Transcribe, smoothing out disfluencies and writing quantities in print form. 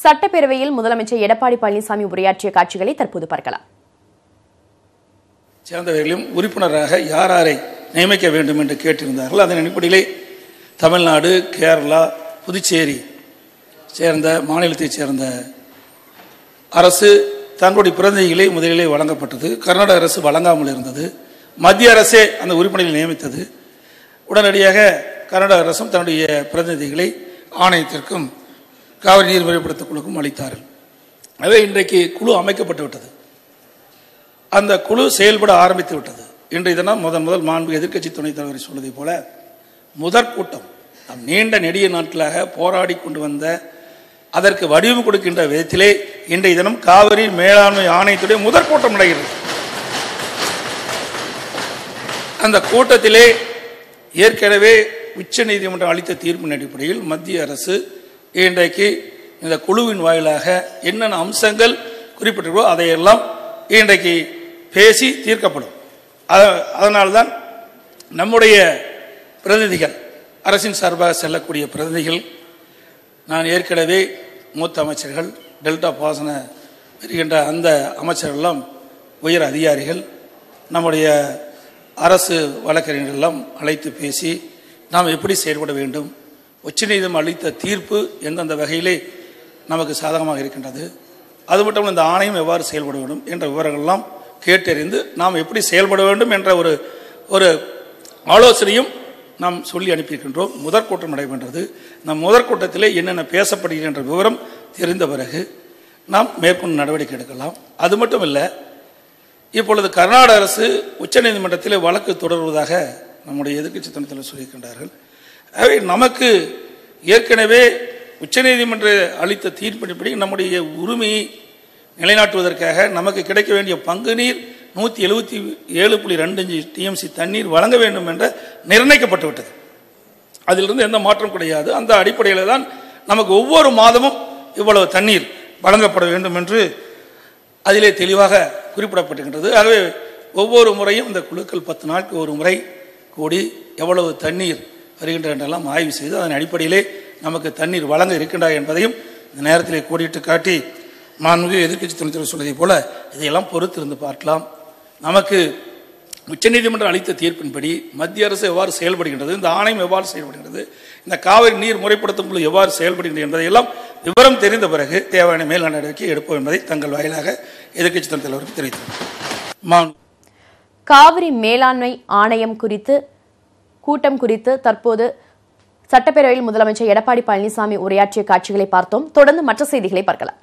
சட்டப்பேரவையில் முதலமைச்சர் எடப்பாடி பழனிசாமி உரையாற்றிய காட்சிகளை தற்போது பார்க்கலாம். சேர்ந்தவர்களும் உறுப்பினராக யாரை நியமிக்க வேண்டும் என்று கேட்டிருந்தார்கள். அதன் அடிப்படையிலே தமிழ்நாடு, கேரளா, புதுச்சேரி சேர்ந்த மாநிலத்தைச் சேர்ந்த அரசு தங்களுடைய பிரதிநிதிகளை முதலிலே வழங்கப்பட்டது. கர்நாடக அரசு வழங்காமல் இருந்தது. மத்திய அரசே அந்த உறுப்பினர்களை நியமித்தது. உடனடியாக கர்நாடக அரசும் தன்னுடைய பிரதிநிதிகளை ஆணையத்திற்கும் காவிரி நீர் முறைப்படுத்த குழுக்கும் அளித்தார்கள். எனவே இன்றைக்கு குழு அமைக்கப்பட்டு விட்டது. அந்த குழு செயல்பட ஆரம்பித்து விட்டது. இன்றைய தினம் முதல் மாண்பு எதிர்க்கட்சி துணைத் தலைவர் சொல்வதை போல முதற்கூட்டம் நாம் நீண்ட நெடிய நாட்களாக போராடி கொண்டு வந்த அதற்கு வடிவம் கொடுக்கின்ற விதத்திலே இன்றைய தினம் காவிரி மேலாண்மை ஆணையத்துடைய முதற்கூட்டம் நடைகிறது. அந்த கூட்டத்திலே ஏற்கனவே உச்ச நீதிமன்றம் அளித்த தீர்ப்பின் அடிப்படையில் மத்திய அரசு இன்றைக்கு இந்த குழுவின் வாயிலாக என்னென்ன அம்சங்கள் குறிப்பிட்டிருக்கோ அதையெல்லாம் இன்றைக்கு பேசி தீர்க்கப்படும். அதனால்தான் நம்முடைய பிரதிநிதிகள், அரசின் சார்பாக செல்லக்கூடிய பிரதிநிதிகள், நான் ஏற்கனவே மூத்த அமைச்சர்கள், டெல்டா பாசன வருகின்ற அந்த அமைச்சர்களெல்லாம் உயர் அதிகாரிகள், நம்முடைய அரசு வழக்கறிஞர்களெல்லாம் அழைத்து பேசி நாம் எப்படி செயல்பட வேண்டும், உச்சநீதிமன்றம் அளித்த தீர்ப்பு எந்தெந்த வகையிலே நமக்கு சாதகமாக இருக்கின்றது, அது மட்டும் இந்த ஆணையம் எவ்வாறு செயல்பட வேண்டும் என்ற விவரங்கள்லாம் கேட்டறிந்து நாம் எப்படி செயல்பட வேண்டும் என்ற ஒரு ஆலோசனையும் நாம் சொல்லி அனுப்பியிருக்கின்றோம். முதற்கூட்டம் நடைபெற்றது. நம் முதற்கூட்டத்திலே என்னென்ன பேசப்படுகின்ற விவரம் தெரிந்த பிறகு நாம் மேற்கொண்டு நடவடிக்கை எடுக்கலாம். அது மட்டும் இல்லை, இப்பொழுது கர்நாடக அரசு உச்சநீதிமன்றத்திலே வழக்கு தொடர்வதாக நம்முடைய எதிர்க்கட்சி துணைத் தலைவர் சொல்லியிருக்கின்றார்கள். ஆகவே நமக்கு ஏற்கனவே உச்சநீதிமன்ற அளித்த தீர்ப்பின்படி நம்முடைய உரிமையை நிலைநாட்டுவதற்காக நமக்கு கிடைக்க வேண்டிய பங்கு நீர் 177.25 TMC தண்ணீர் வழங்க வேண்டும் என்ற நிர்ணயிக்கப்பட்டுவிட்டது. அதிலிருந்து எந்த மாற்றம் கிடையாது. அந்த அடிப்படையில் தான் நமக்கு ஒவ்வொரு மாதமும் இவ்வளவு தண்ணீர் வழங்கப்பட வேண்டும் என்று அதிலே தெளிவாக குறிப்பிடப்பட்டிருக்கின்றது. ஆகவே ஒவ்வொரு முறையும் இந்த குழுக்கள் 10 நாட்களுக்கு ஒரு முறை கூடி எவ்வளவு தண்ணீர் வருகின்றன என்றெல்லாம் ஆய்வு செய்து அதன் அடிப்படையிலே நமக்கு தண்ணீர் வழங்க இருக்கின்றா என்பதையும் இந்த நேரத்திலே கோடிட்டு காட்டி மாண்புமிகு எதிர்க்கட்சி துணைத் தலைவர் சொல்வதை போல இதையெல்லாம் பொறுத்திருந்து பார்க்கலாம். நமக்கு உச்சநீதிமன்றம் அளித்த தீர்ப்பின்படி மத்திய அரசு எவ்வாறு செயல்படுகின்றது, இந்த ஆணையம் எவ்வாறு செயல்படுகிறது, இந்த காவிரி நீர் முறைப்படுத்தும் குழு எவ்வாறு செயல்படுகின்றது என்பதையெல்லாம் விவரம் தெரிந்த பிறகு தேவையான மேல் நடவடிக்கை எடுப்போம் என்பதை தங்கள் வாயிலாக எதிர்க்கட்சி துணைத் தலைவருக்கு தெரிவித்தார். காவிரி மேலாண்மை ஆணையம் குறித்து கூட்டம் குறித்து தற்போது சட்டப்பேரவையில் முதலமைச்சர் எடப்பாடி பழனிசாமி உரையாற்றிய காட்சிகளை பார்த்தோம். தொடர்ந்து மற்ற செய்திகளை பார்க்கலாம்.